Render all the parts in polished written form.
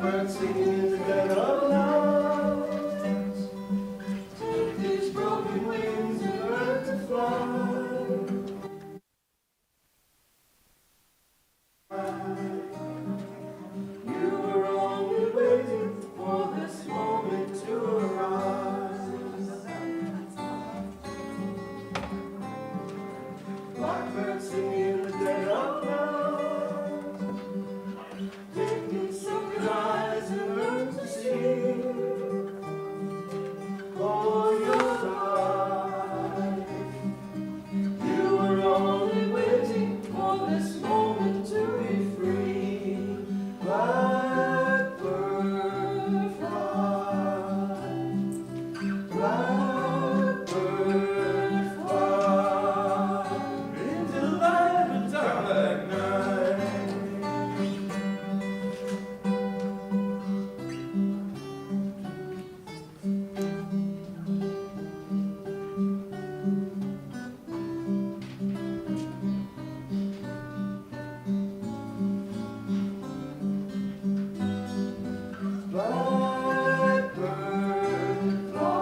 Blackbird singing in the dead of night. Take these broken wings and learn to fly. You were only waiting for this moment to arise. Blackbird singing in the dead of night. Take these sunken eyes and learn to see. All your life, you were only waiting for this moment to be free. Blackbird fly, blackbird fly, into the light of a dark night. Blackbird fly,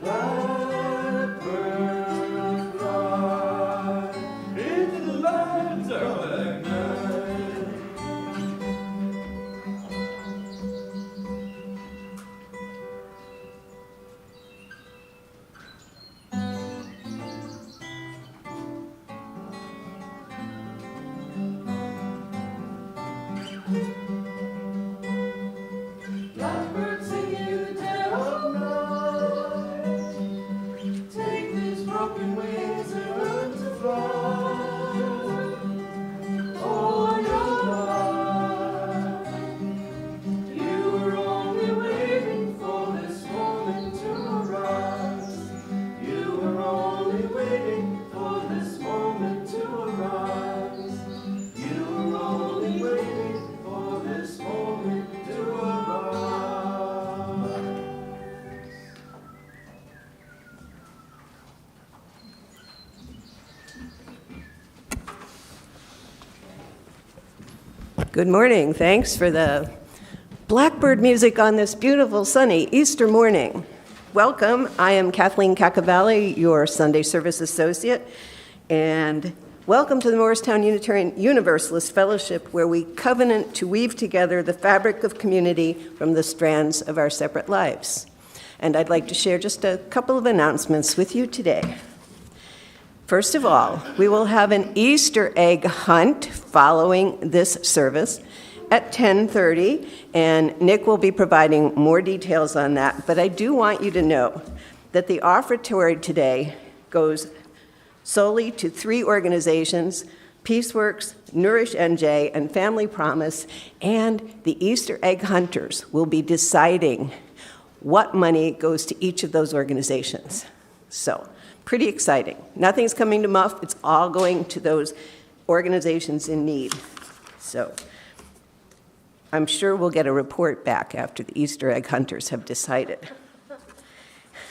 blackbird fly, into the light of dark night. Blackbird singing in the dead of night. Take these broken wings and learn to fly. All your life, you were only waiting for this moment to arise. You were only waiting for this moment to arise. You were only waiting for this moment to arise. Good morning. Thanks for the blackbird music on this beautiful sunny Easter morning. Welcome. I am Kathleen Cacavalli, your Sunday Service Associate, and welcome to the Morristown Unitarian Universalist Fellowship, where we covenant to weave together the fabric of community from the strands of our separate lives. And I'd like to share just a couple of announcements with you today. First of all, we will have an Easter egg hunt following this service at 10:30, and Nick will be providing more details on that. But I do want you to know that the offertory today goes solely to 3 organizations: Peaceworks, Nourish NJ, and Family Promise, and the Easter egg hunters will be deciding what money goes to each of those organizations. So, pretty exciting. Nothing's coming to Muff. It's all going to those organizations in need. So I'm sure we'll get a report back after the Easter egg hunters have decided.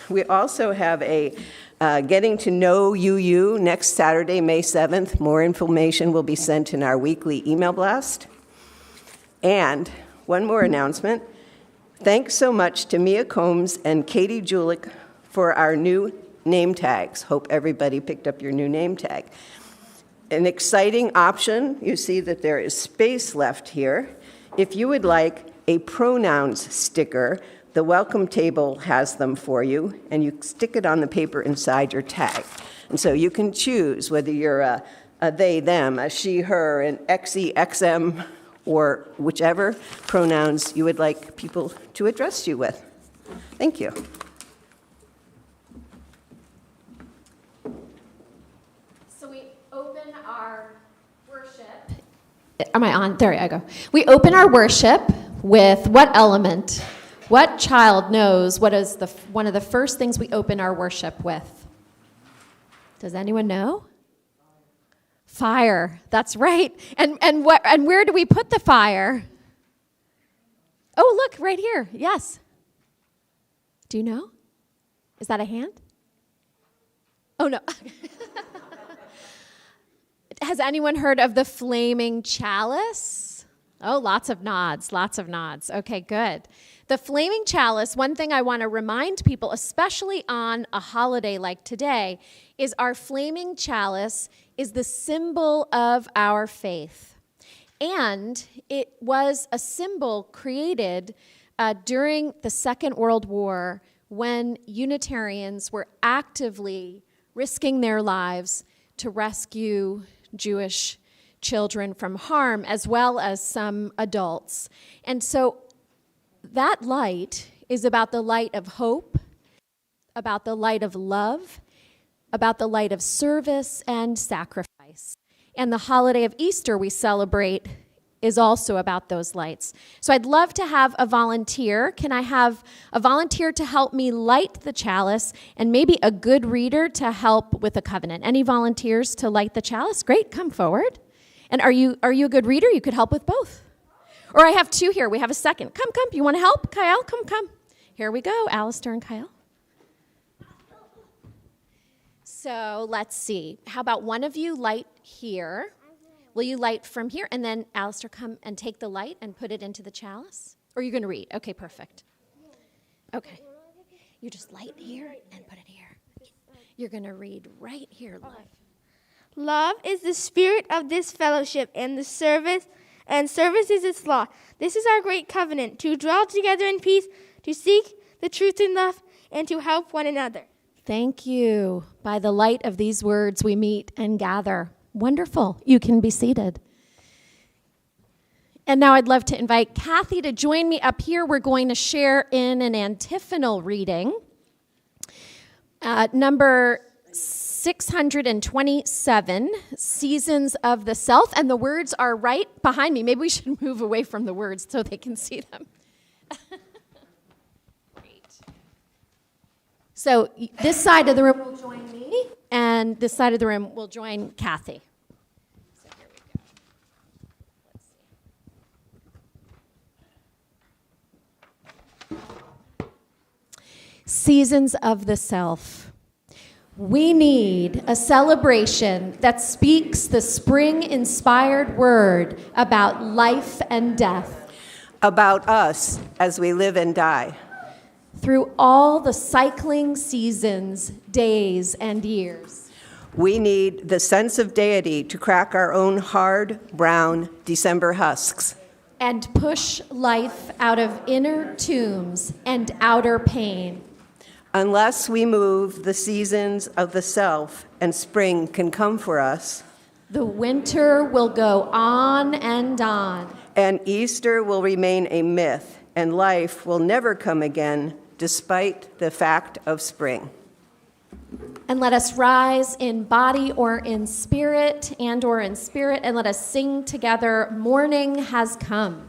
We also have a Getting to Know UU next Saturday, May 7th. More information will be sent in our weekly email blast. And one more announcement. Thanks so much to Mia Combs and Katie Julik for our new name tags. Hope everybody picked up your new name tag. An exciting option, you see that there is space left here. If you would like a pronouns sticker, the welcome table has them for you, and you stick it on the paper inside your tag. And so you can choose whether you're a they, them, a she, her, an XE, XM, or whichever pronouns you would like people to address you with. Thank you. Am I on? There I go. We open our worship with what element? What child knows what is one of the first things we open our worship with? Does anyone know? Fire. That's right. And where do we put the fire? Oh, look, right here. Yes. Do you know? Is that a hand? Oh, no. Has anyone heard of the flaming chalice? Oh, lots of nods, lots of nods. Okay, good. The flaming chalice, one thing I want to remind people, especially on a holiday like today, is our flaming chalice is the symbol of our faith. And it was a symbol created during the Second World War when Unitarians were actively risking their lives to rescue Jewish children from harm, as well as some adults. And so that light is about the light of hope, about the light of love, about the light of service and sacrifice. And the holiday of Easter we celebrate is also about those lights. So I'd love to have a volunteer. Can I have a volunteer to help me light the chalice, and maybe a good reader to help with the covenant? Any volunteers to light the chalice? Great, come forward. And are you a good reader? You could help with both. Or I have two here. We have a second. Come. You want to help? Kyle, come. Here we go, Alistair and Kyle. So let's see. How about one of you light here? Will you light from here? And then Alistair, come and take the light and put it into the chalice? Or are you going to read? Okay, perfect. Okay. You just light here and put it here. You're going to read right here, love. Love is the spirit of this fellowship, and service is its law. This is our great covenant, to dwell together in peace, to seek the truth in love, and to help one another. Thank you. By the light of these words, we meet and gather. Wonderful. You can be seated. And now I'd love to invite Kathy to join me up here. We're going to share in an antiphonal reading. Number 627, Seasons of the Self, and the words are right behind me. Maybe we should move away from the words so they can see them. Great. So this side of the room will join me, and this side of the room will join Kathy. So here we go. Let's see. Seasons of the Self. We need a celebration that speaks the spring-inspired word about life and death. About us as we live and die. Through all the cycling seasons, days, and years. We need the sense of deity to crack our own hard, brown December husks. And push life out of inner tombs and outer pain. Unless we move the seasons of the self and spring can come for us, the winter will go on and on. And Easter will remain a myth, and life will never come again, despite the fact of spring. And let us rise in body or in spirit, and let us sing together, morning has come.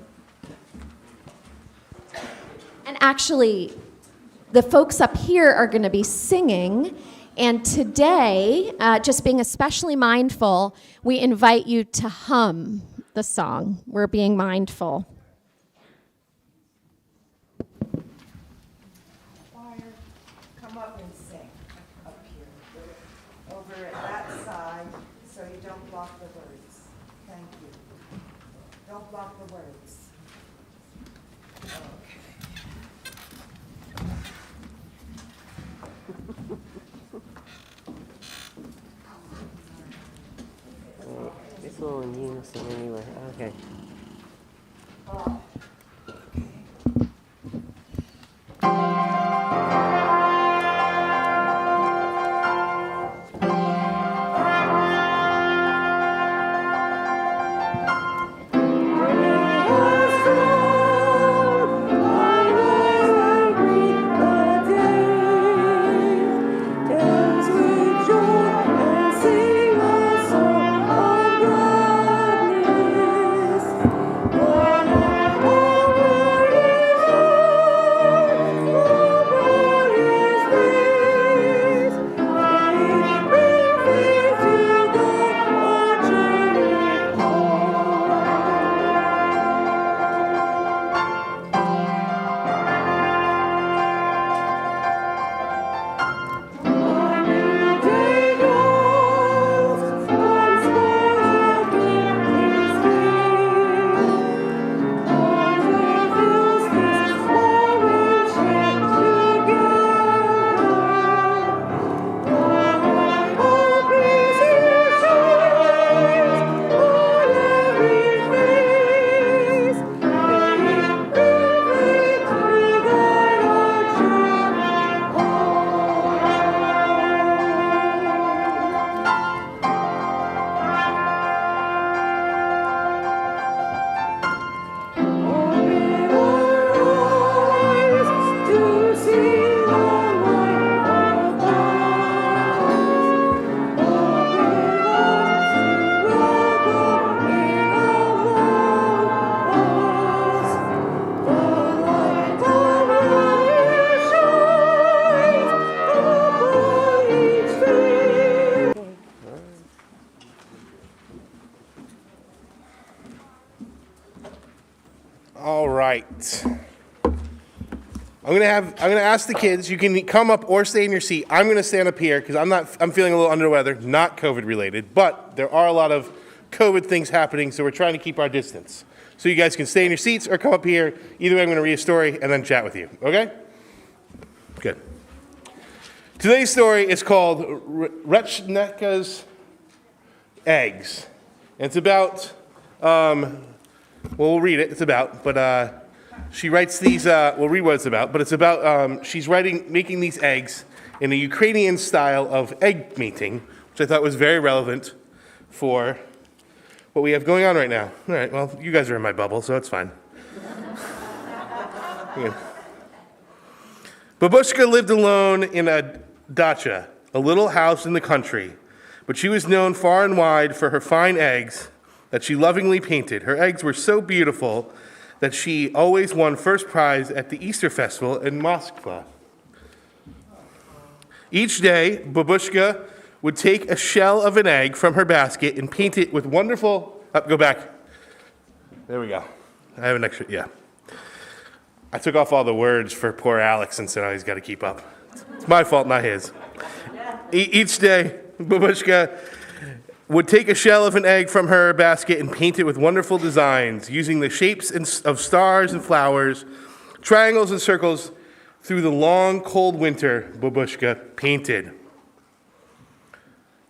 And actually, the folks up here are going to be singing, and today, just being especially mindful, we invite you to hum the song. We're being mindful. Choir, come up and sing up here. Over at that side, so you don't block the words. Thank you. Don't block the words. It's all in unison anyway. Okay. Sing a song of gladness. right. I'm gonna ask the kids. You can come up or stay in your seat. I'm gonna stand up here because I'm feeling a little under the weather, not COVID related, but there are a lot of COVID things happening, so we're trying to keep our distance. So you guys can stay in your seats or come up here. Either way, I'm gonna read a story and then chat with you. Okay? Good. Today's story is called Retchnecka's Eggs. And it's about, we'll read it. It's about, but she writes these. We'll read what it's about. But it's about she's making these eggs in a Ukrainian style of egg mating, which I thought was very relevant for what we have going on right now. All right. Well, you guys are in my bubble, so it's fine. Yeah. Babushka lived alone in a dacha, a little house in the country, but she was known far and wide for her fine eggs that she lovingly painted. Her eggs were so beautiful that she always won first prize at the Easter festival in Moscow. Each day, Babushka would take a shell of an egg from her basket and paint it with wonderful... go back. There we go. I have an extra... Yeah. I took off all the words for poor Alison, so now he's got to keep up. It's my fault, not his. Each day, Babushka would take a shell of an egg from her basket and paint it with wonderful designs, using the shapes of stars and flowers, triangles and circles. Through the long, cold winter, Babushka painted.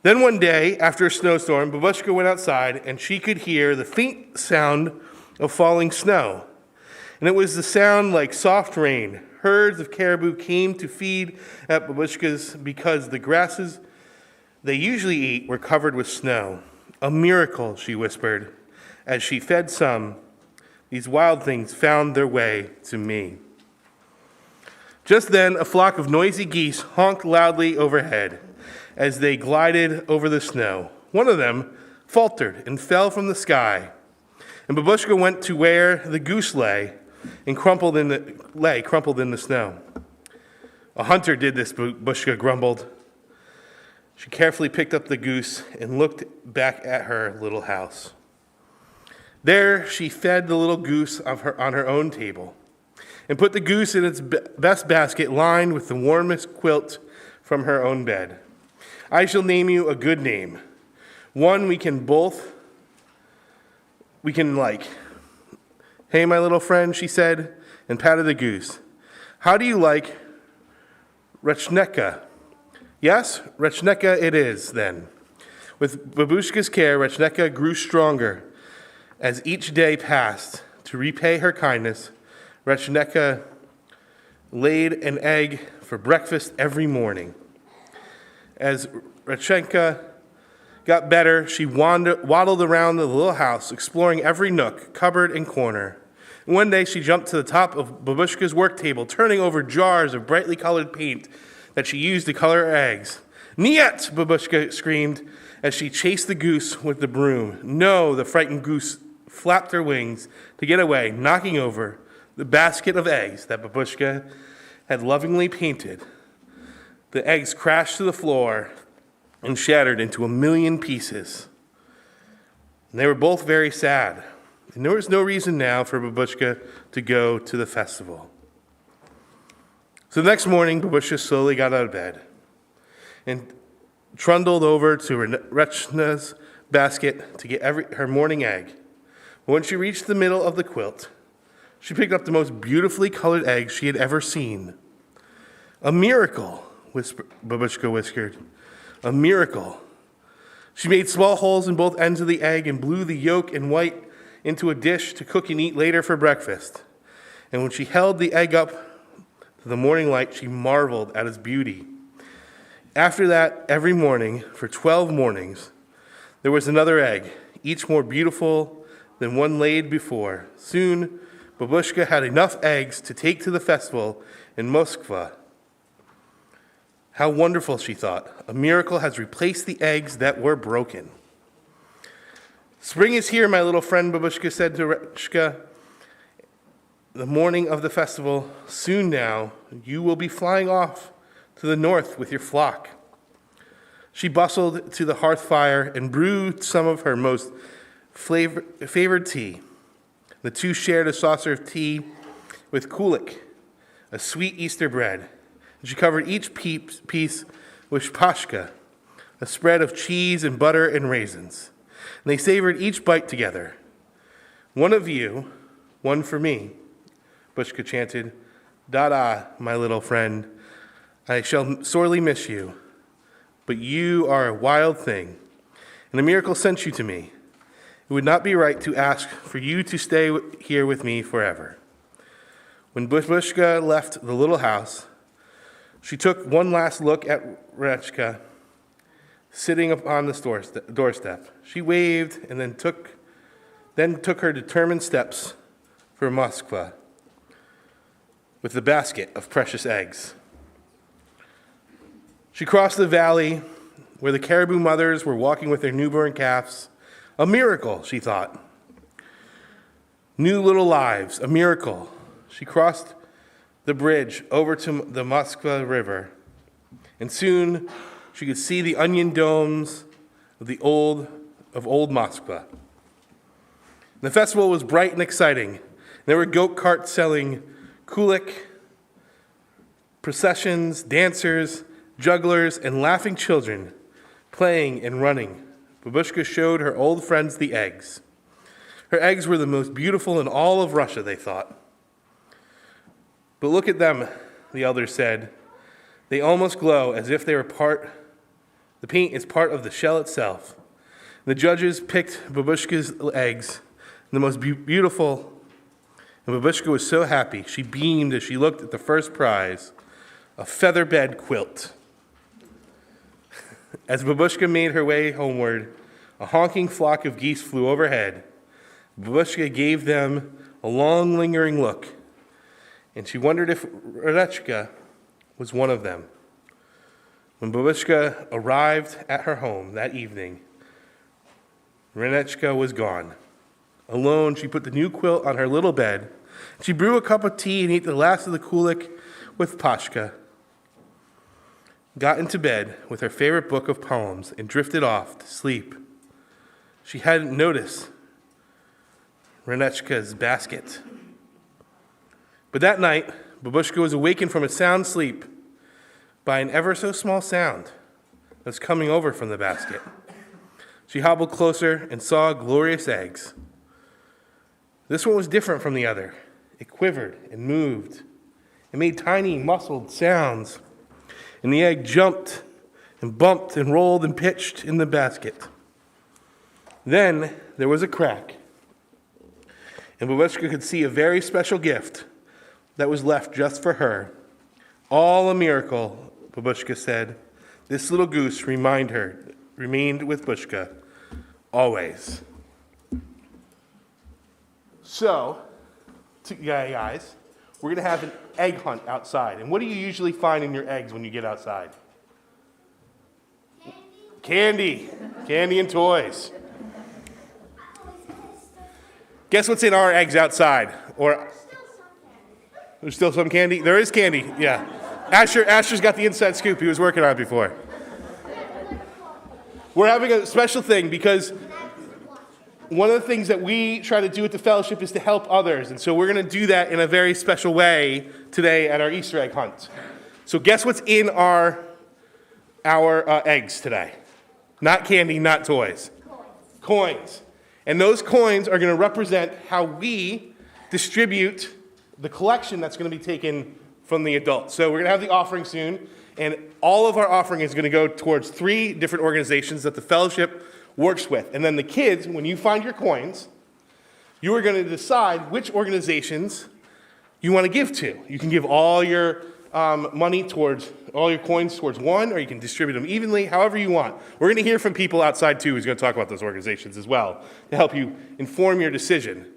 Then one day, after a snowstorm, Babushka went outside and she could hear the faint sound of falling snow. And it was the sound like soft rain. Herds of caribou came to feed at Babushka's because the grasses they usually eat were covered with snow. A miracle, she whispered. As she fed some, these wild things found their way to me. Just then, a flock of noisy geese honked loudly overhead as they glided over the snow. One of them faltered and fell from the sky. And Babushka went to where the goose lay and crumpled in the snow. A hunter did this, Babushka grumbled. She carefully picked up the goose and looked back at her little house. There she fed the little goose on her own table and put the goose in its best basket lined with the warmest quilt from her own bed. I shall name you a good name, one we can like. Hey, my little friend, she said, and patted the goose. How do you like Retchnekka? Yes, Retchnekka it is, then. With Babushka's care, Retchnekka grew stronger. As each day passed, to repay her kindness, Retchnekka laid an egg for breakfast every morning. As Retchnekka got better, she waddled around the little house, exploring every nook, cupboard, and corner. And one day, she jumped to the top of Babushka's work table, turning over jars of brightly colored paint that she used to color her eggs. Niet! Babushka screamed as she chased the goose with the broom. No, the frightened goose flapped her wings to get away, knocking over the basket of eggs that Babushka had lovingly painted. The eggs crashed to the floor and shattered into a million pieces. And they were both very sad. And there was no reason now for Babushka to go to the festival. So the next morning, Babushka slowly got out of bed and trundled over to Retchnekka's basket to get her morning egg. But when she reached the middle of the quilt, she picked up the most beautifully colored egg she had ever seen. A miracle, Babushka whispered. A miracle. She made small holes in both ends of the egg and blew the yolk and white into a dish to cook and eat later for breakfast. And when she held the egg up to the morning light, she marveled at its beauty. After that, every morning, for 12 mornings, there was another egg, each more beautiful than one laid before. Soon, Babushka had enough eggs to take to the festival in Moscow. How wonderful, she thought. A miracle has replaced the eggs that were broken. Spring is here, my little friend, Babushka said to Retchnekka. The morning of the festival, soon now, you will be flying off to the north with your flock. She bustled to the hearth fire and brewed some of her most favored tea. The two shared a saucer of tea with kulik, a sweet Easter bread. And she covered each piece with pashka, a spread of cheese and butter and raisins. And they savored each bite together. One of you, one for me, Bushka chanted. Da-da, my little friend. I shall sorely miss you, but you are a wild thing, and a miracle sent you to me. It would not be right to ask for you to stay here with me forever. When Bushka left the little house, she took one last look at Retchnecka sitting upon the doorstep. She waved and then took her determined steps for Moskva with the basket of precious eggs. She crossed the valley where the caribou mothers were walking with their newborn calves. A miracle, she thought. New little lives, a miracle. She crossed the bridge over to the Moskva River, and soon she could see the onion domes of old Moskva. The festival was bright and exciting. There were goat carts selling kulik, processions, dancers, jugglers, and laughing children playing and running. Babushka showed her old friends the eggs. Her eggs were the most beautiful in all of Russia, they thought. But look at them, the elders said. They almost glow as if they were the paint is part of the shell itself. The judges picked Babushka's eggs, the most beautiful, and Babushka was so happy. She beamed as she looked at the first prize, a feather bed quilt. As Babushka made her way homeward, a honking flock of geese flew overhead. Babushka gave them a long, lingering look, and she wondered if Retchnecka was one of them. When Babushka arrived at her home that evening, Retchnecka was gone. Alone, she put the new quilt on her little bed. She brewed a cup of tea and ate the last of the kulik with pashka, got into bed with her favorite book of poems, and drifted off to sleep. She hadn't noticed Retchnecka's basket. But that night, Babushka was awakened from a sound sleep by an ever so small sound that was coming over from the basket. She hobbled closer and saw glorious eggs. This one was different from the other. It quivered and moved. It made tiny, muscled sounds. And the egg jumped and bumped and rolled and pitched in the basket. Then there was a crack, and Babushka could see a very special gift that was left just for her. All a miracle, Babushka said. This little goose remained with Bushka always. So, guys, we're going to have an egg hunt outside. And what do you usually find in your eggs when you get outside? Candy. Candy and toys. Guess what's in our eggs outside? Or there's still some candy? There is candy, yeah. Asher's got the inside scoop. He was working on it before. We're having a special thing because one of the things that we try to do at the fellowship is to help others. And so we're going to do that in a very special way today at our Easter egg hunt. So guess what's in our eggs today? Not candy, not toys. Coins. And those coins are going to represent how we distribute the collection that's going to be taken from the adults. So we're going to have the offering soon, and all of our offering is going to go towards 3 different organizations that the fellowship works with. And then the kids, when you find your coins, you are going to decide which organizations you want to give to. You can give all your money towards, all your coins towards one, or you can distribute them evenly, however you want. We're going to hear from people outside too who's going to talk about those organizations as well to help you inform your decision.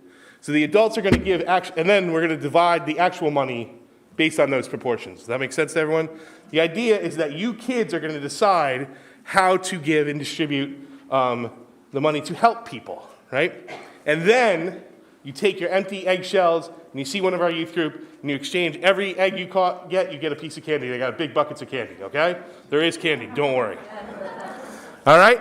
So the adults are going to give, and then we're going to divide the actual money based on those proportions. Does that make sense to everyone? The idea is that you kids are going to decide how to give and distribute the money to help people, right? And then you take your empty eggshells and you see one of our youth group and you exchange every egg you get, you get a piece of candy. They got big buckets of candy, okay? There is candy, don't worry. All right?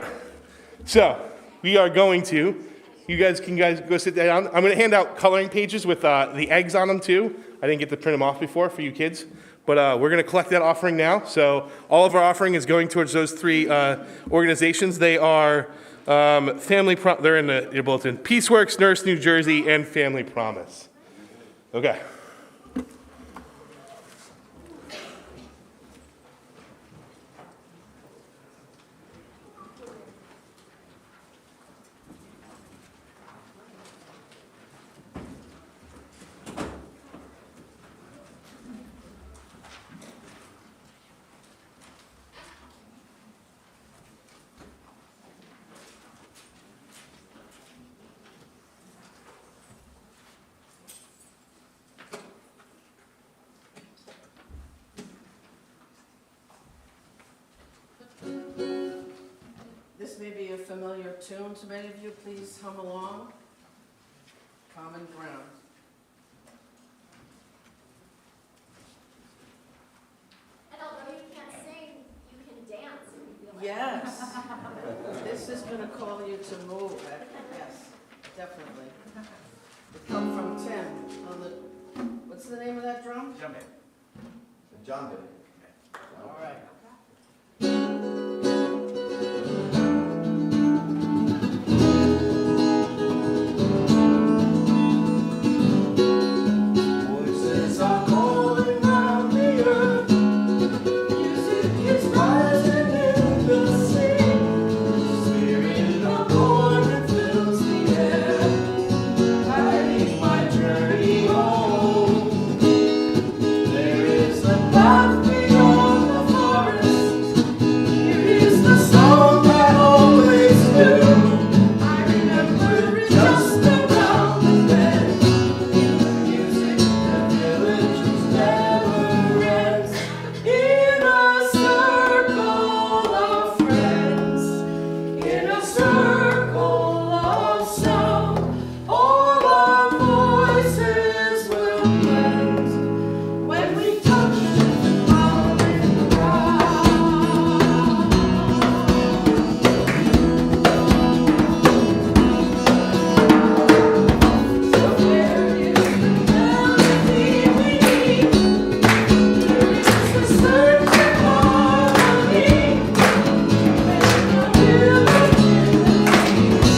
So we are going to You guys can go sit down. I'm going to hand out coloring pages with the eggs on them too. I didn't get to print them off before for you kids. But we're going to collect that offering now. So all of our offering is going towards those three organizations. They are they're in your bulletin. Peaceworks, Nurse New Jersey, and Family Promise. Okay. This may be a familiar tune to many of you. Please hum along. Common ground. And although you can't sing, you can dance if you feel like Yes. This is going to call you to move. Yes, definitely. It comes from Tim on the, what's the name of that drum? John did. All right. Voices are calling round the earth. Music is rising in the sea. Spirit of morning fills the air, guiding my journey home. There is a path beyond the forest. Here is the song I always knew. I remember it just around the bend. Music, the village never ends. In a circle of friends, in a circle of sound, all our voices will blend when we touch the mountain ground. So there is the melody we need. There is the searching harmony. And the village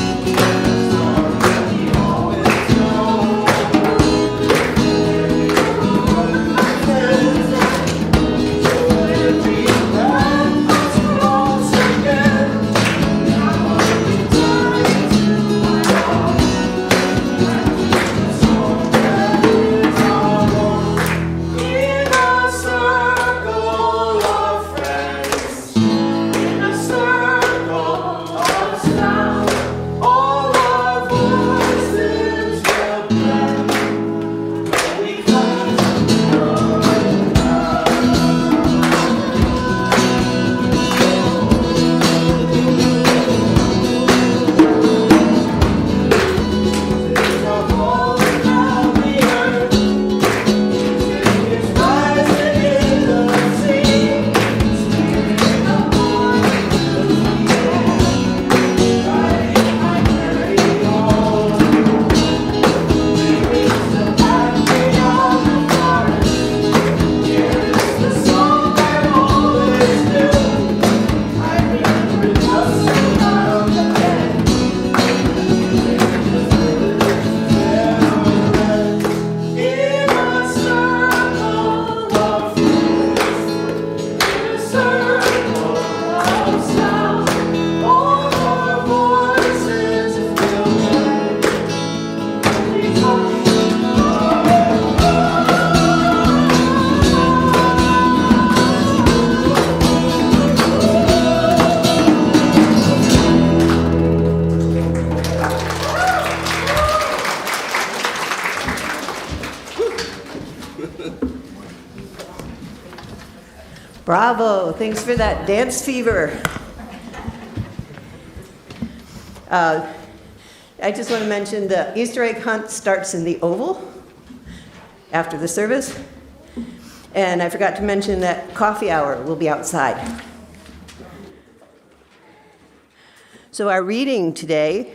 in the song that we always know. So every land must cross again. Now I'm returning to my home. In a circle of friends, in a circle of sound, all our voices will blend when we touch the ground. Voices are calling round the earth. Music is rising in the sea. Spirit of morning fills the air, guiding my journey home. There is a path beyond the forest. Here is the song I always knew. I remember it just around the bend. In a circle of friends, in a circle of sound, all our voices will blend when we touch the Bravo. Thanks for that dance fever. I just want to mention the Easter egg hunt starts in the Oval after the service. And I forgot to mention that coffee hour will be outside. So our reading today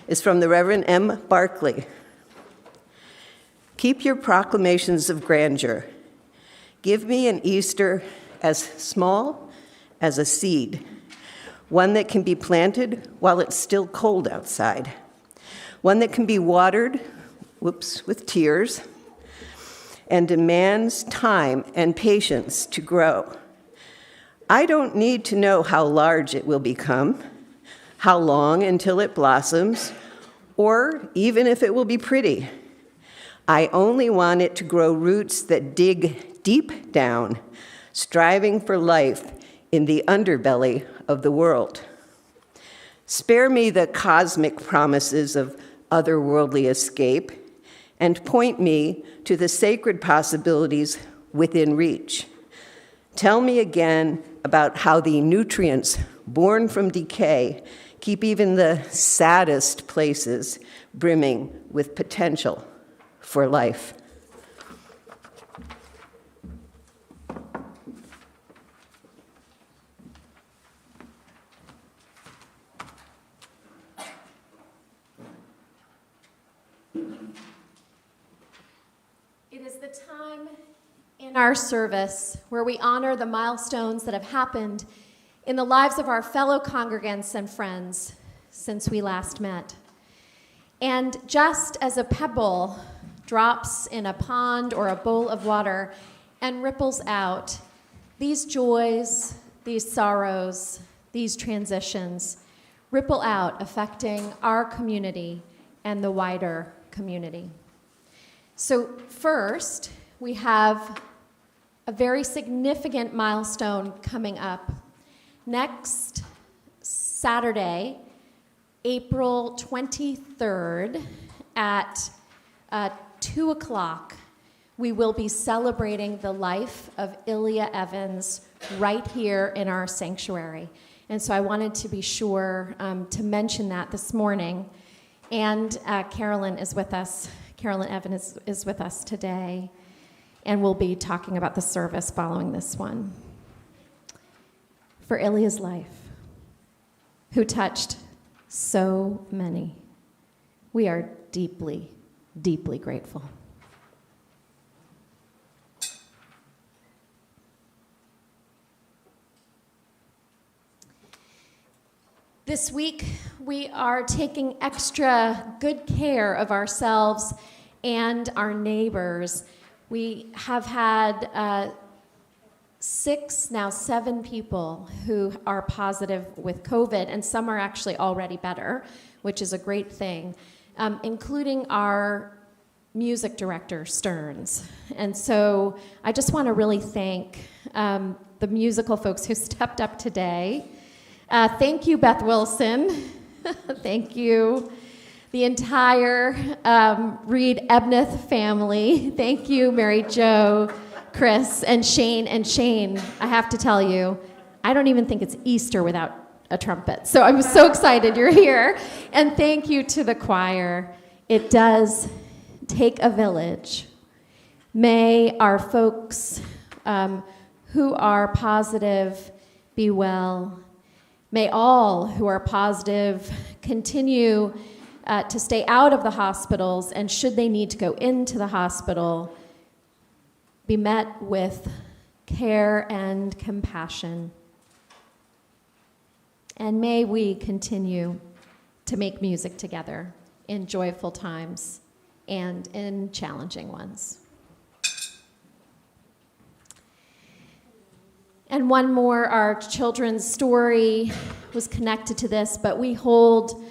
is from the Reverend M. Barclay. Keep your proclamations of grandeur. Give me an Easter as small as a seed, one that can be planted while it's still cold outside, one that can be watered, with tears, and demands time and patience to grow. I don't need to know how large it will become, how long until it blossoms, or even if it will be pretty. I only want it to grow roots that dig deep down, striving for life in the underbelly of the world. Spare me the cosmic promises of otherworldly escape, and point me to the sacred possibilities within reach. Tell me again about how the nutrients born from decay keep even the saddest places brimming with potential for life. It is the time in our service where we honor the milestones that have happened in the lives of our fellow congregants and friends since we last met. And just as a pebble drops in a pond or a bowl of water and ripples out, these joys, these sorrows, these transitions ripple out, affecting our community and the wider community. So first, we have a very significant milestone coming up. Next Saturday, April 23rd at 2 o'clock, we will be celebrating the life of Ilya Evans right here in our sanctuary. And so I wanted to be sure to mention that this morning. And Carolyn is with us. Carolyn Evans is with us today, and we'll be talking about the service following this one. For Ilya's life, who touched so many, we are deeply, deeply grateful. This week, we are taking extra good care of ourselves and our neighbors. We have had 6, now 7 people who are positive with COVID, and some are actually already better, which is a great thing, including our music director, Stearns. And so I just want to really thank the musical folks who stepped up today. Thank you, Beth Wilson. Thank you, the entire Reed Ebneth family. Thank you, Mary Jo, Chris, and Shane. And Shane, I have to tell you, I don't even think it's Easter without a trumpet. So I'm so excited you're here. And thank you to the choir. It does take a village. May our folks who are positive be well. May all who are positive continue to stay out of the hospitals, and should they need to go into the hospital, be met with care and compassion. And may we continue to make music together in joyful times and in challenging ones. And one more, our children's story was connected to this, but we hold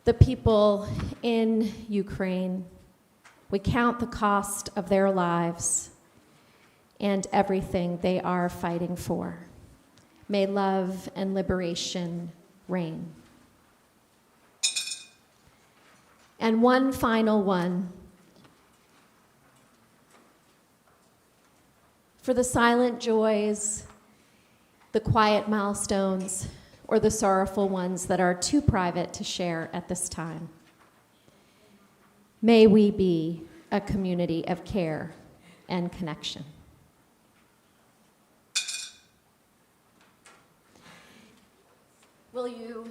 the people in Ukraine. We count the cost of their lives and everything they are fighting for. May love and liberation reign. And one final one. For the silent joys, the quiet milestones, or the sorrowful ones that are too private to share at this time. May we be a community of care and connection. Will you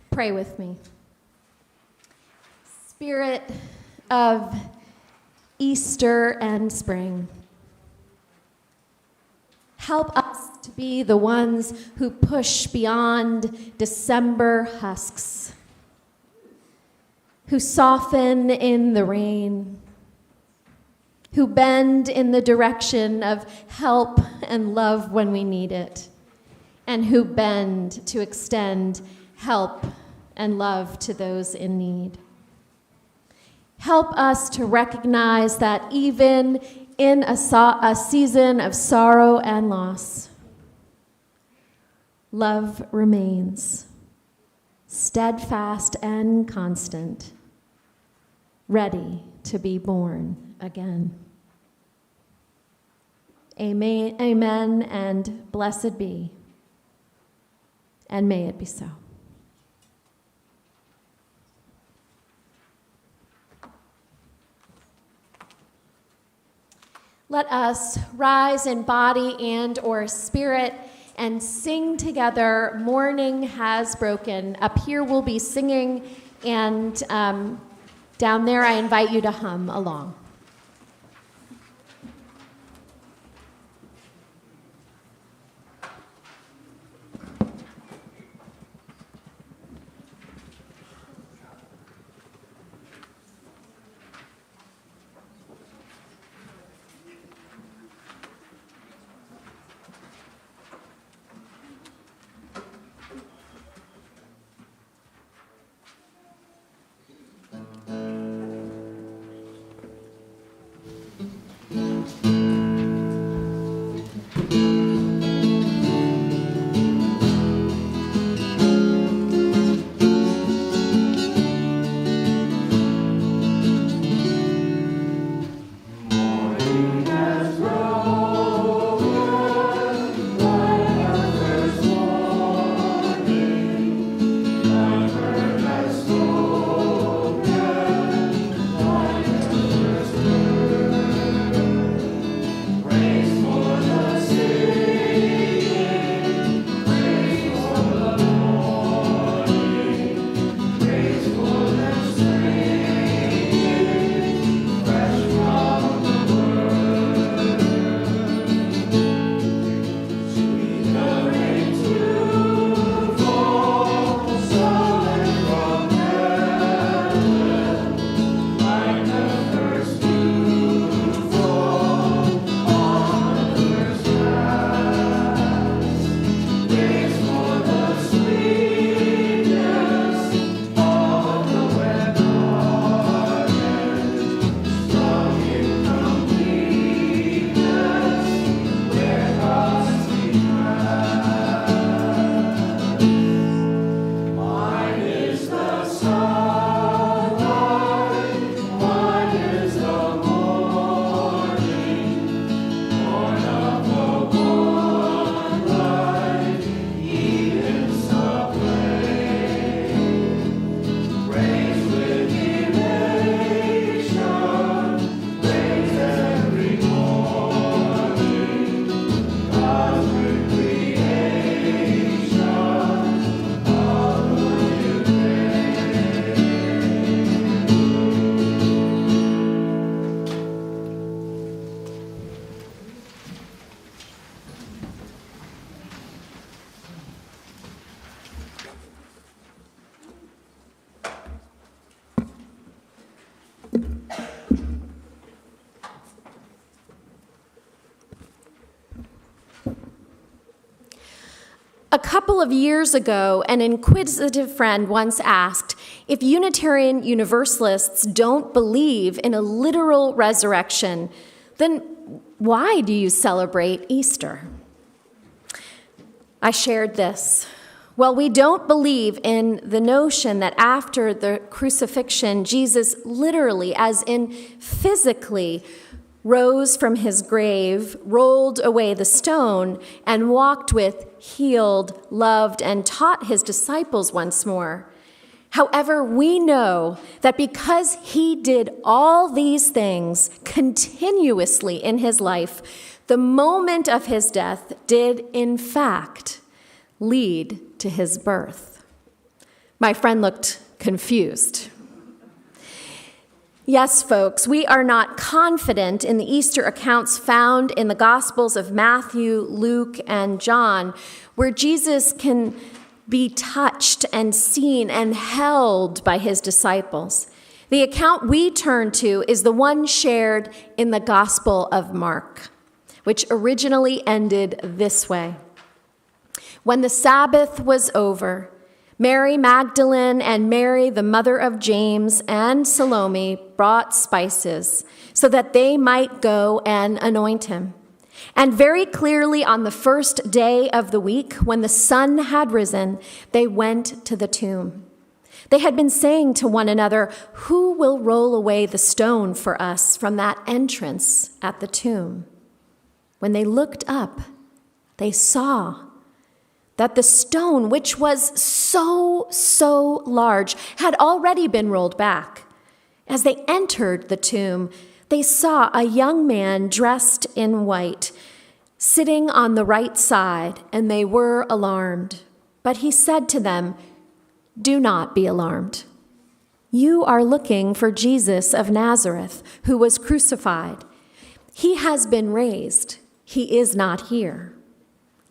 pray with me? Spirit of Easter and spring, help us to be the ones who push beyond December husks, who soften in the rain, who bend in the direction of help and love when we need it, and who bend to extend help and love to those in need. Help us to recognize that even in a season of sorrow and loss, love remains steadfast and constant, ready to be born again. Amen, amen, and blessed be, and may it be so. Let us rise in body and or spirit and sing together, Morning Has Broken. Up here we'll be singing, and down there I invite you to hum along. A couple of years ago, an inquisitive friend once asked, if Unitarian Universalists don't believe in a literal resurrection, then why do you celebrate Easter? I shared this. Well, we don't believe in the notion that after the crucifixion, Jesus literally, as in physically, rose from his grave, rolled away the stone, and walked with, healed, loved, and taught his disciples once more. However, we know that because he did all these things continuously in his life, the moment of his death did, in fact, lead to his birth. My friend looked confused. Yes, folks, we are not confident in the Easter accounts found in the Gospels of Matthew, Luke, and John, where Jesus can be touched and seen and held by his disciples. The account we turn to is the one shared in the Gospel of Mark, which originally ended this way. When the Sabbath was over, Mary Magdalene and Mary, the mother of James, and Salome brought spices so that they might go and anoint him. And very clearly on the first day of the week, when the sun had risen, they went to the tomb. They had been saying to one another, "Who will roll away the stone for us from that entrance at the tomb?" When they looked up, they saw that the stone, which was so large, had already been rolled back. As they entered the tomb, they saw a young man dressed in white, sitting on the right side, and they were alarmed. But he said to them, "Do not be alarmed. You are looking for Jesus of Nazareth, who was crucified. He has been raised. He is not here.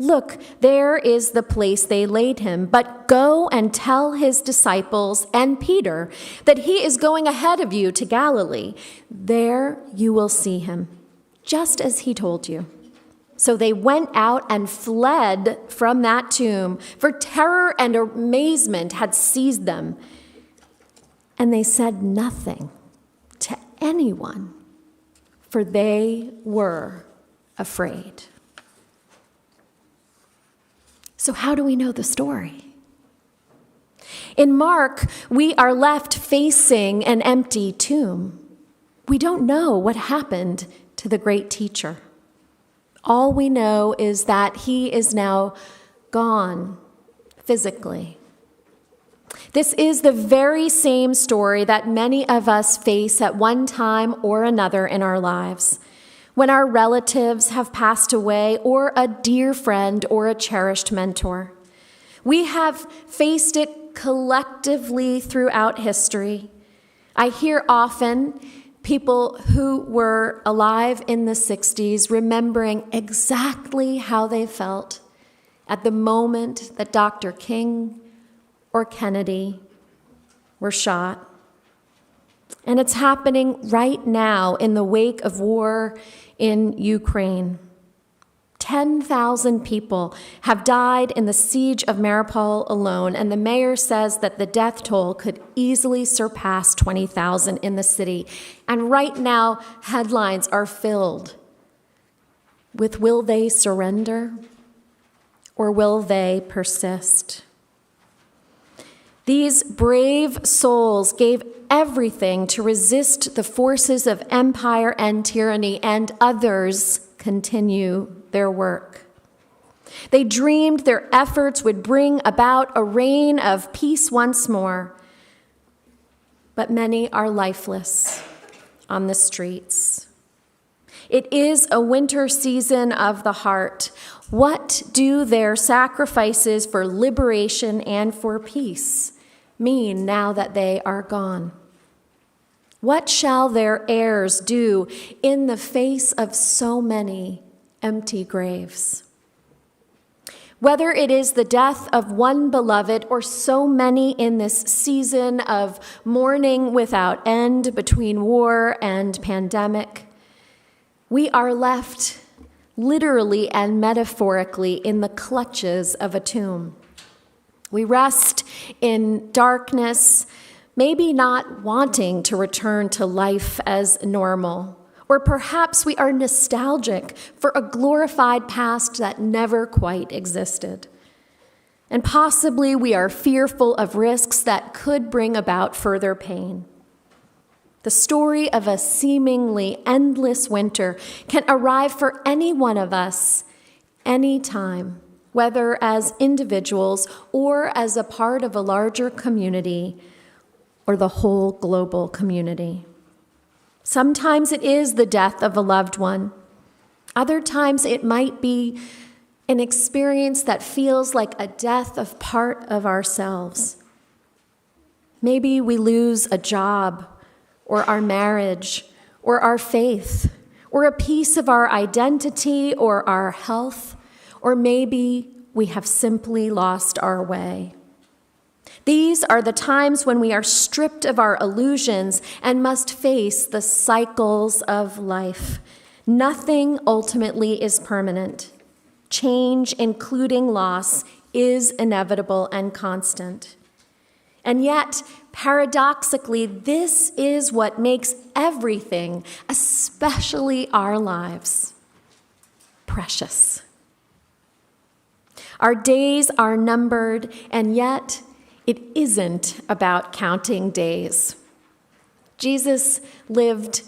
Look, there is the place they laid him, but go and tell his disciples and Peter that he is going ahead of you to Galilee. There you will see him, just as he told you." So they went out and fled from that tomb, for terror and amazement had seized them. And they said nothing to anyone, for they were afraid. So how do we know the story? In Mark, we are left facing an empty tomb. We don't know what happened to the great teacher. All we know is that he is now gone physically. This is the very same story that many of us face at one time or another in our lives, when our relatives have passed away, or a dear friend or a cherished mentor. We have faced it collectively throughout history. I hear often people who were alive in the 60s remembering exactly how they felt at the moment that Dr. King or Kennedy were shot. And it's happening right now in the wake of war in Ukraine. 10,000 people have died in the siege of Mariupol alone, and the mayor says that the death toll could easily surpass 20,000 in the city. And right now, headlines are filled with, will they surrender or will they persist? These brave souls gave everything to resist the forces of empire and tyranny, and others continue their work. They dreamed their efforts would bring about a reign of peace once more, but many are lifeless on the streets. It is a winter season of the heart. What do their sacrifices for liberation and for peace mean now that they are gone? What shall their heirs do in the face of so many empty graves? Whether it is the death of one beloved or so many in this season of mourning without end between war and pandemic, we are left literally and metaphorically in the clutches of a tomb. We rest in darkness, maybe not wanting to return to life as normal. Or perhaps we are nostalgic for a glorified past that never quite existed. And possibly we are fearful of risks that could bring about further pain. The story of a seemingly endless winter can arrive for any one of us anytime, whether as individuals or as a part of a larger community or the whole global community. Sometimes it is the death of a loved one. Other times it might be an experience that feels like a death of part of ourselves. Maybe we lose a job or our marriage, or our faith, or a piece of our identity, or our health, or maybe we have simply lost our way. These are the times when we are stripped of our illusions and must face the cycles of life. Nothing ultimately is permanent. Change, including loss, is inevitable and constant. And yet, paradoxically, this is what makes everything, especially our lives, precious. Our days are numbered, and yet it isn't about counting days. Jesus lived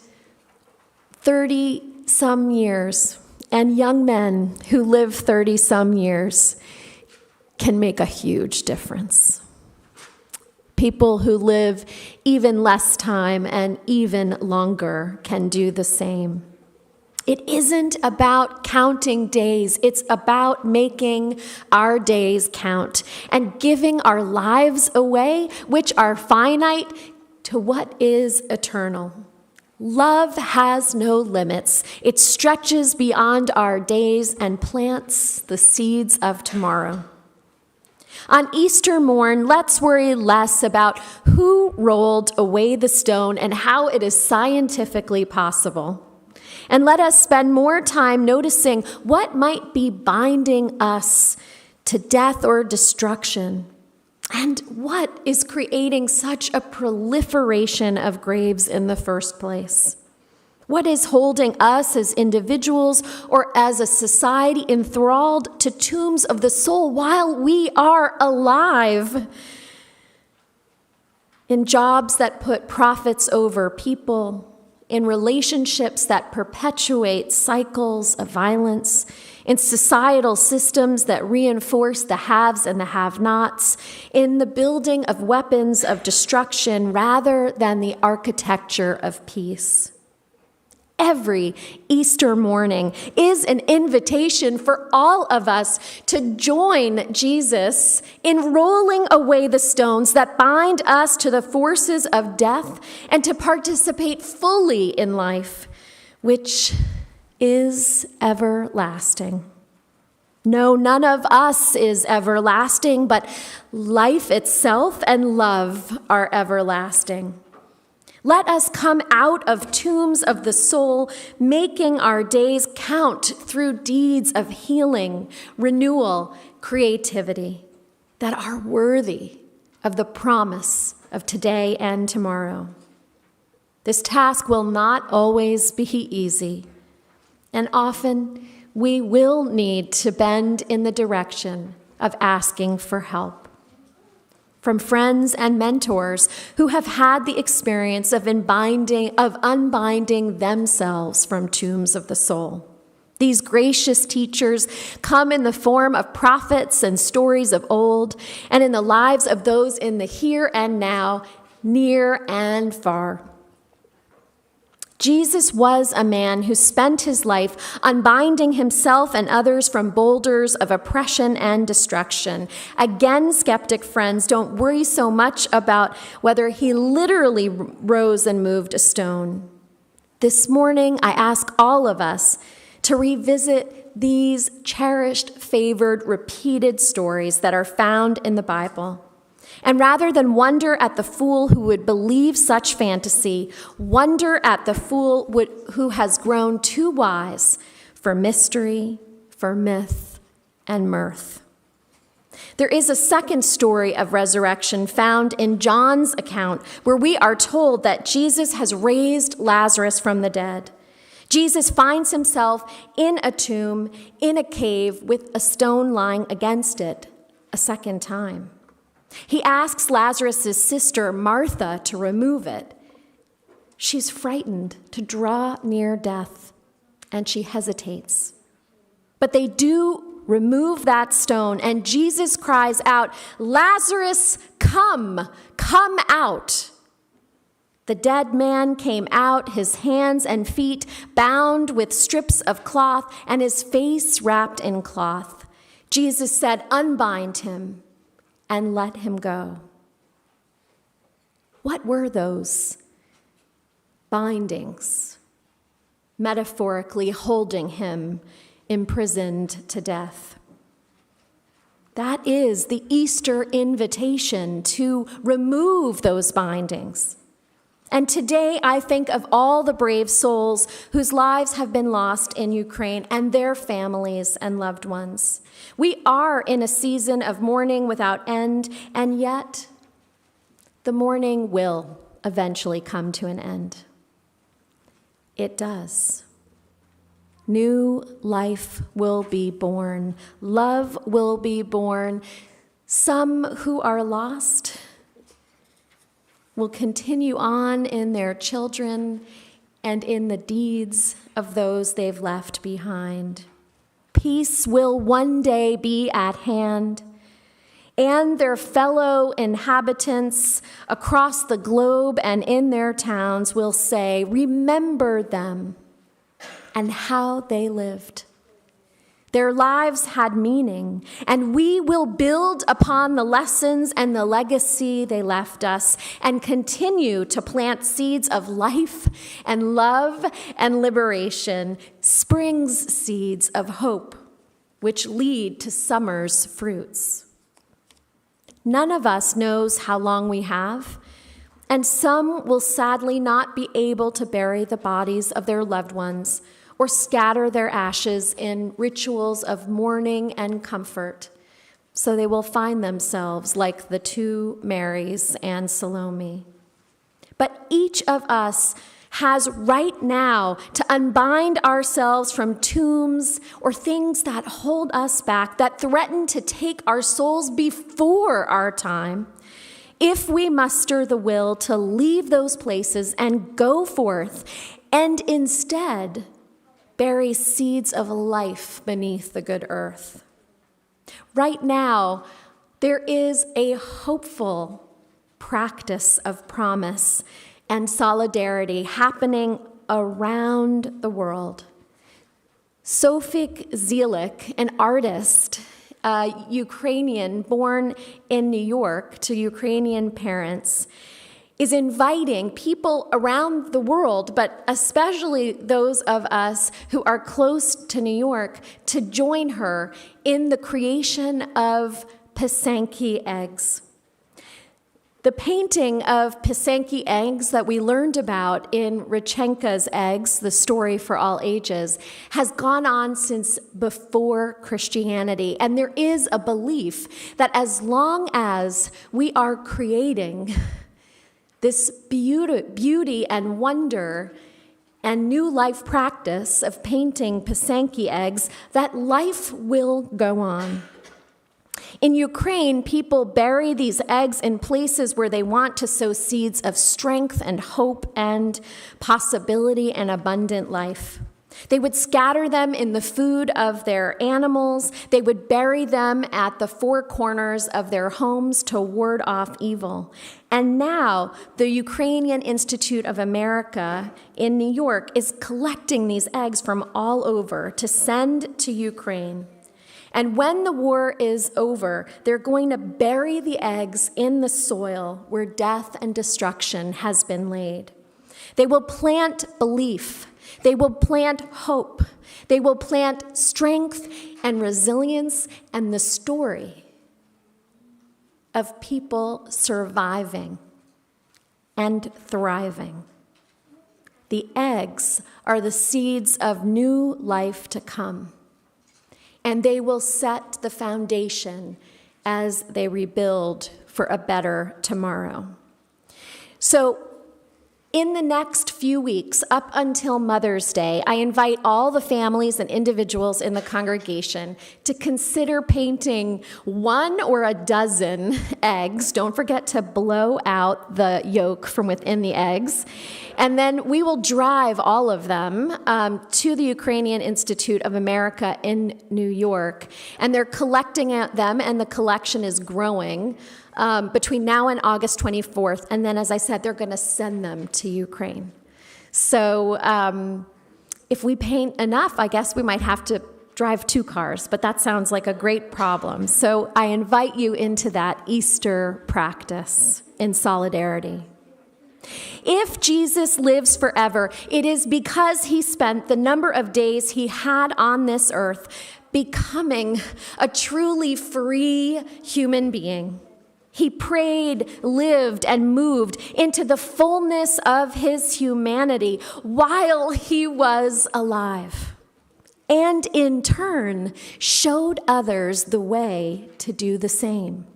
30-some years, and young men who live 30-some years can make a huge difference. People who live even less time and even longer can do the same. It isn't about counting days. It's about making our days count and giving our lives away, which are finite, to what is eternal. Love has no limits. It stretches beyond our days and plants the seeds of tomorrow. On Easter morn, let's worry less about who rolled away the stone and how it is scientifically possible. And let us spend more time noticing what might be binding us to death or destruction, and what is creating such a proliferation of graves in the first place. What is holding us as individuals or as a society enthralled to tombs of the soul while we are alive? In jobs that put profits over people, in relationships that perpetuate cycles of violence, in societal systems that reinforce the haves and the have-nots, in the building of weapons of destruction rather than the architecture of peace. Every Easter morning is an invitation for all of us to join Jesus in rolling away the stones that bind us to the forces of death and to participate fully in life, which is everlasting. No, none of us is everlasting, but life itself and love are everlasting. Let us come out of tombs of the soul, making our days count through deeds of healing, renewal, creativity that are worthy of the promise of today and tomorrow. This task will not always be easy, and often we will need to bend in the direction of asking for help from friends and mentors who have had the experience of unbinding themselves from tombs of the soul. These gracious teachers come in the form of prophets and stories of old, and in the lives of those in the here and now, near and far. Jesus was a man who spent his life unbinding himself and others from boulders of oppression and destruction. Again, skeptic friends, don't worry so much about whether he literally rose and moved a stone. This morning, I ask all of us to revisit these cherished, favored, repeated stories that are found in the Bible. And rather than wonder at the fool who would believe such fantasy, wonder at the fool who has grown too wise for mystery, for myth, and mirth. There is a second story of resurrection found in John's account, where we are told that Jesus has raised Lazarus from the dead. Jesus finds himself in a tomb, in a cave, with a stone lying against it a second time. He asks Lazarus' sister, Martha, to remove it. She's frightened to draw near death, and she hesitates. But they do remove that stone, and Jesus cries out, "Lazarus, come out." The dead man came out, his hands and feet bound with strips of cloth, and his face wrapped in cloth. Jesus said, "Unbind him and let him go." What were those bindings, metaphorically holding him imprisoned to death. That is the Easter invitation to remove those bindings. And today I think of all the brave souls whose lives have been lost in Ukraine and their families and loved ones. We are in a season of mourning without end, and yet the mourning will eventually come to an end. It does. New life will be born. Love will be born. Some who are lost will continue on in their children and in the deeds of those they've left behind. Peace will one day be at hand, and their fellow inhabitants across the globe and in their towns will say, remember them and how they lived. Their lives had meaning, and we will build upon the lessons and the legacy they left us and continue to plant seeds of life and love and liberation, spring's seeds of hope, which lead to summer's fruits. None of us knows how long we have, and some will sadly not be able to bury the bodies of their loved ones or scatter their ashes in rituals of mourning and comfort. So they will find themselves like the two Marys and Salome. But each of us has right now to unbind ourselves from tombs or things that hold us back, that threaten to take our souls before our time, if we muster the will to leave those places and go forth and instead bury seeds of life beneath the good earth. Right now, there is a hopeful practice of promise and solidarity happening around the world. Sophie Zelik, an artist, Ukrainian, born in New York to Ukrainian parents, is inviting people around the world, but especially those of us who are close to New York, to join her in the creation of Pisanki eggs. The painting of Pisanki eggs that we learned about in Retchnekka's Eggs, the story for all ages, has gone on since before Christianity. And there is a belief that as long as we are creating this beauty and wonder and new life practice of painting Pisanki eggs, that life will go on. In Ukraine, people bury these eggs in places where they want to sow seeds of strength and hope and possibility and abundant life. They would scatter them in the food of their animals. They would bury them at the four corners of their homes to ward off evil. And now the Ukrainian Institute of America in New York is collecting these eggs from all over to send to Ukraine. And when the war is over, they're going to bury the eggs in the soil where death and destruction has been laid. They will plant belief. They will plant hope. They will plant strength and resilience and the story of people surviving and thriving. The eggs are the seeds of new life to come, and they will set the foundation as they rebuild for a better tomorrow. So, in the next few weeks, up until Mother's Day, I invite all the families and individuals in the congregation to consider painting 1 or a dozen eggs. Don't forget to blow out the yolk from within the eggs. And then we will drive all of them to the Ukrainian Institute of America in New York. And they're collecting them, and the collection is growing between now and August 24th. And then, as I said, they're going to send them to Ukraine. So if we paint enough, I guess we might have to drive 2 cars, but that sounds like a great problem. So I invite you into that Easter practice in solidarity. If Jesus lives forever, it is because he spent the number of days he had on this earth becoming a truly free human being. He prayed, lived, and moved into the fullness of his humanity while he was alive, and in turn showed others the way to do the same.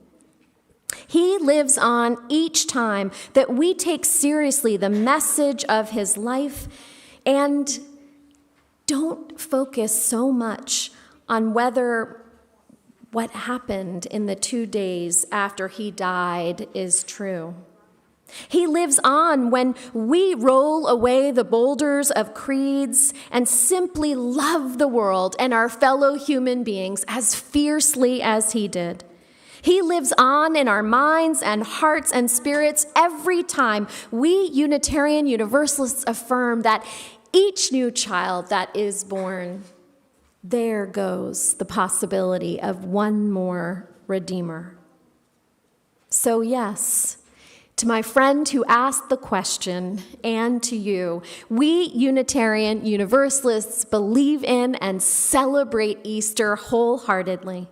He lives on each time that we take seriously the message of his life and don't focus so much on whether what happened in the 2 days after he died is true. He lives on when we roll away the boulders of creeds and simply love the world and our fellow human beings as fiercely as he did. He lives on in our minds and hearts and spirits every time we Unitarian Universalists affirm that each new child that is born, there goes the possibility of one more Redeemer. So yes, to my friend who asked the question, and to you, we Unitarian Universalists believe in and celebrate Easter wholeheartedly.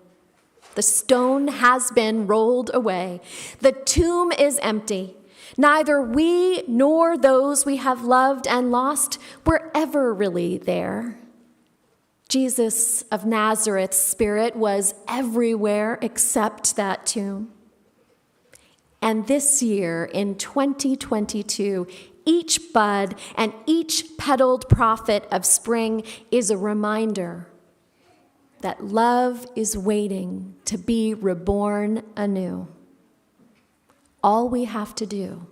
The stone has been rolled away. The tomb is empty. Neither we nor those we have loved and lost were ever really there. Jesus of Nazareth's spirit was everywhere except that tomb. And this year, in 2022, each bud and each petaled prophet of spring is a reminder that love is waiting to be reborn anew. All we have to do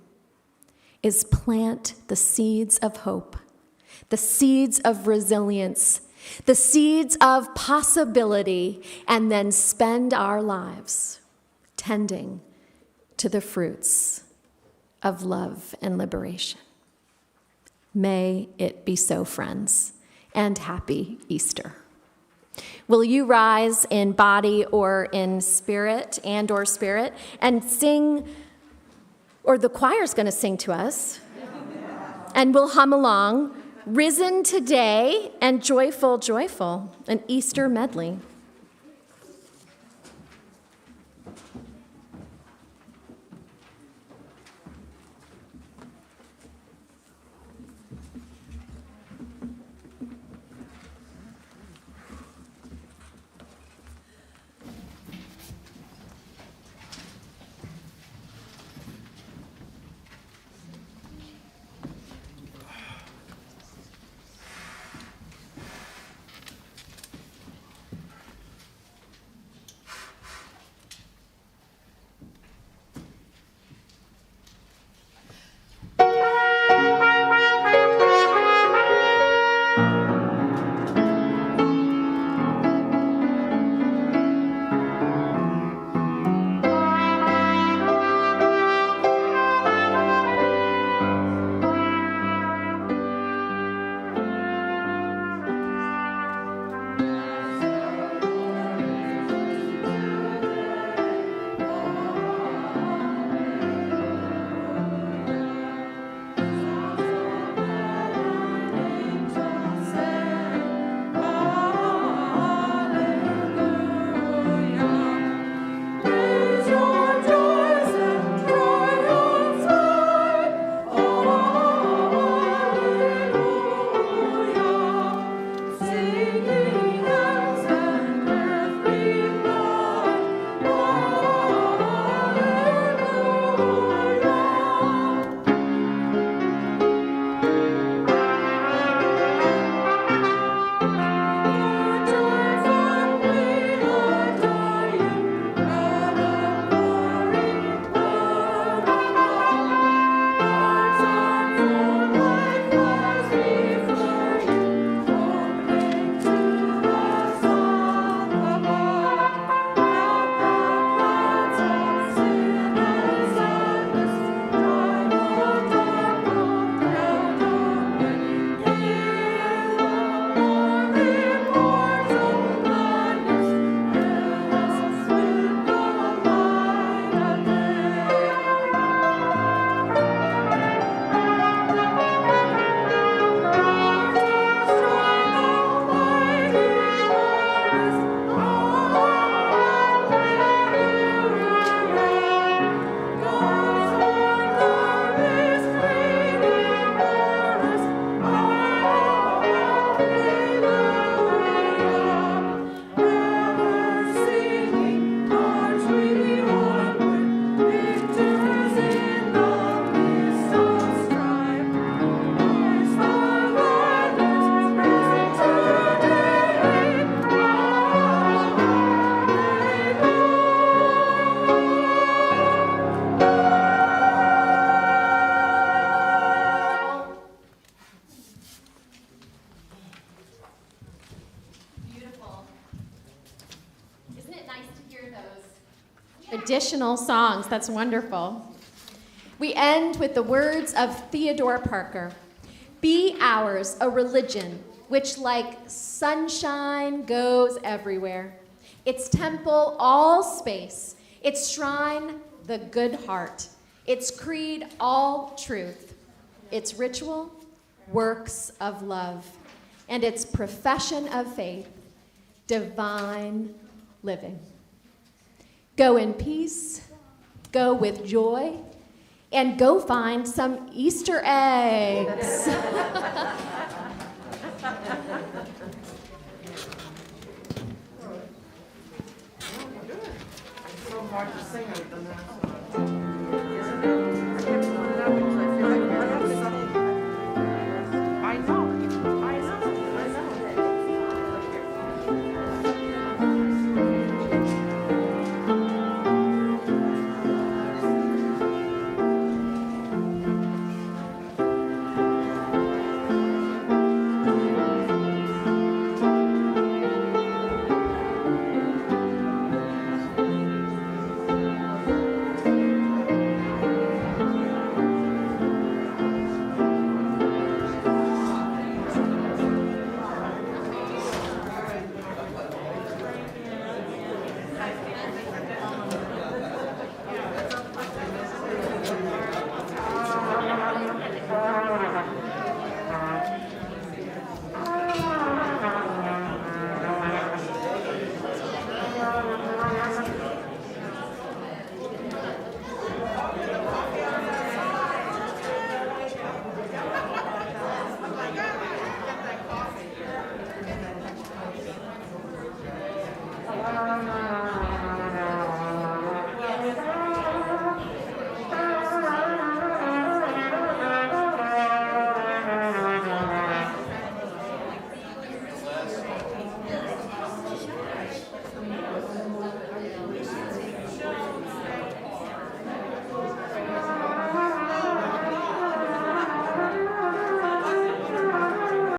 is plant the seeds of hope, the seeds of resilience, the seeds of possibility, and then spend our lives tending to the fruits of love and liberation. May it be so, friends, and happy Easter. Will you rise in body or in spirit and sing, or the choir's going to sing to us, and we'll hum along, Risen Today and Joyful, Joyful, an Easter medley. additional songs. That's wonderful. We end with the words of Theodore Parker. Be ours a religion which like sunshine goes everywhere. Its temple all space, its shrine the good heart, its creed all truth, its ritual works of love, and its profession of faith divine living. Go in peace, go with joy, and go find some Easter eggs.